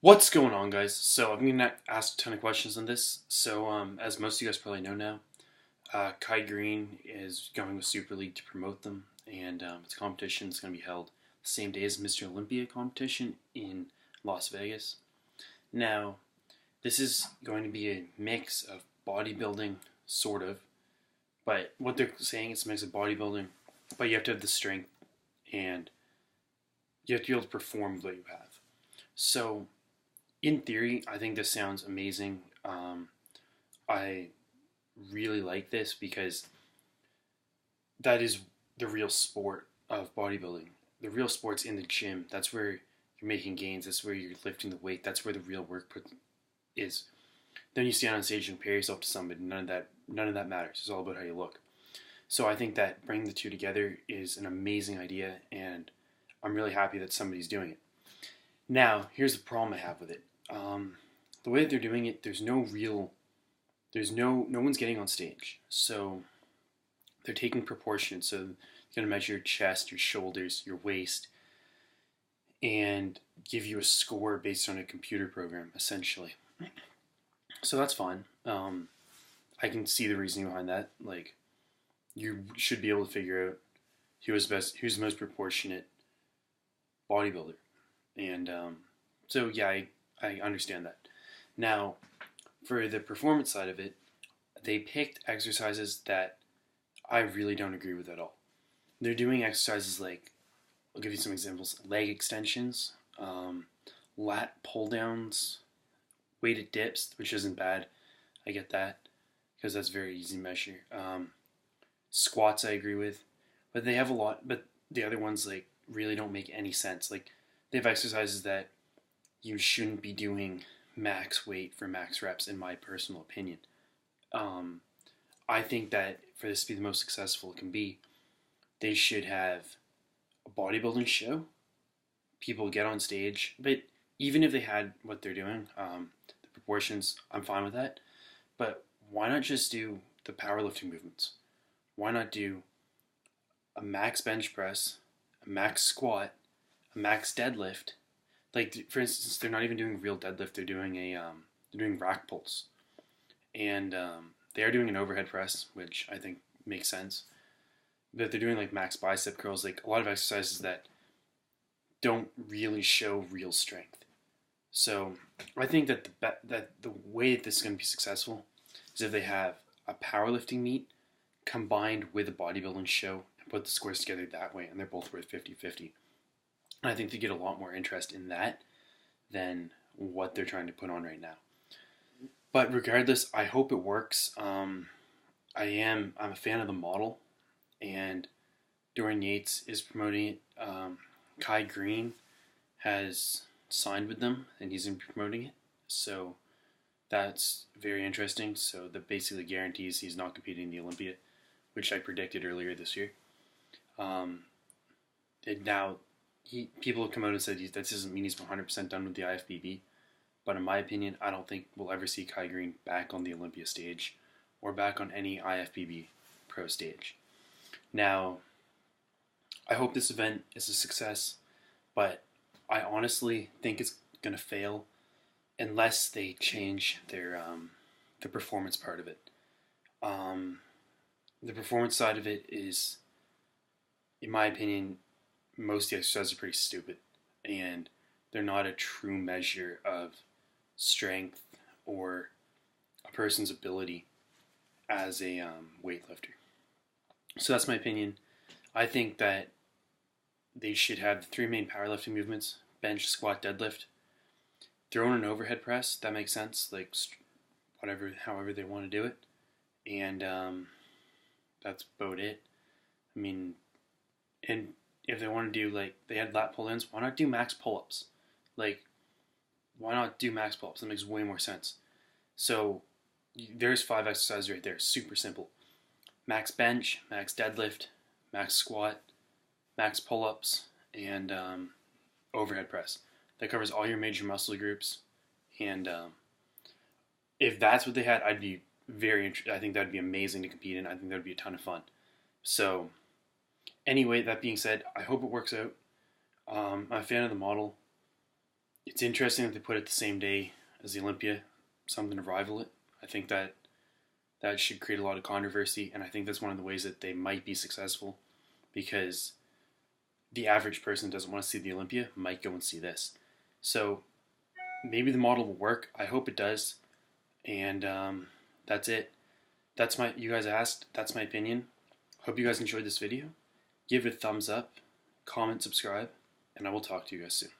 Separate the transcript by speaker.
Speaker 1: What's going on, guys? So I'm gonna ask a ton of questions on this. As most of you guys probably know now, Kai Green is going with Super League to promote them, and its competition is going to be held the same day as Mr. Olympia competition in Las Vegas. Now, this is going to be a mix of bodybuilding, sort of, but what they're saying is a mix of bodybuilding, but you have to have the strength and you have to be able to perform what you have. So in theory, I think this sounds amazing. I really like this because that is the real sport of bodybuilding. The real sport's in the gym. That's where you're making gains. That's where you're lifting the weight. That's where the real work is. Then you stand on stage and compare yourself to somebody. None of that matters. It's all about how you look. So I think that bringing the two together is an amazing idea, and I'm really happy that somebody's doing it. Now, here's the problem I have with it. The way that they're doing it, no one's getting on stage. So they're taking proportions. So they're going to measure your chest, your shoulders, your waist, and give you a score based on a computer program, essentially. So that's fine. I can see the reasoning behind that. Like, you should be able to figure out who's the most proportionate bodybuilder, and so yeah, I understand that. Now, for the performance side of it, they picked exercises that I really don't agree with at all. They're doing exercises like, I'll give you some examples: leg extensions, lat pull downs, weighted dips, which isn't bad. I get that because that's very easy to measure. Squats, I agree with, but they have a lot. But the other ones like really don't make any sense. Like, they have exercises that you shouldn't be doing max weight for max reps, in my personal opinion. Um, I think that for this to be the most successful it can be, they should have a bodybuilding show. People get on stage, but even if they had what they're doing, the proportions, I'm fine with that. But why not just do the powerlifting movements? Why not do a max bench press, a max squat, a max deadlift? Like, for instance, they're not even doing real deadlift. They're doing rack pulls, and they are doing an overhead press, which I think makes sense. But they're doing like max bicep curls, like a lot of exercises that don't really show real strength. So I think that the way that this is going to be successful is if they have a powerlifting meet combined with a bodybuilding show and put the scores together that way, and they're both worth 50-50. And I think they get a lot more interest in that than what they're trying to put on right now. But regardless, I hope it works. I'm a fan of the model, and Dorian Yates is promoting it. Kai Green has signed with them, and he's going to be promoting it. So that's very interesting. So that basically guarantees he's not competing in the Olympia, which I predicted earlier this year. Now, people have come out and said that doesn't mean he's 100% done with the IFBB. But in my opinion, I don't think we'll ever see Kai Green back on the Olympia stage or back on any IFBB pro stage. Now, I hope this event is a success, but I honestly think it's going to fail unless they change the performance part of it. The performance side of it is, in my opinion, most of the exercises are pretty stupid, and they're not a true measure of strength or a person's ability as a weightlifter. So that's my opinion. I think that they should have the three main powerlifting movements: bench, squat, deadlift. Throw in an overhead press. That makes sense. Like, however they want to do it, and that's about it. I mean, and if they want to do, like, they had lat pull-ins, why not do max pull-ups? Like, why not do max pull-ups? That makes way more sense. So there's 5 exercises right there. Super simple. Max bench, max deadlift, max squat, max pull-ups, and overhead press. That covers all your major muscle groups. And if that's what they had, I'd be I think that'd be amazing to compete in. I think that'd be a ton of fun. So anyway, that being said, I hope it works out. I'm a fan of the model. It's interesting that they put it the same day as the Olympia, something to rival it. I think that should create a lot of controversy, and I think that's one of the ways that they might be successful, because the average person doesn't want to see the Olympia, might go and see this. So maybe the model will work. I hope it does. And that's it. You guys asked, that's my opinion. Hope you guys enjoyed this video. Give it a thumbs up, comment, subscribe, and I will talk to you guys soon.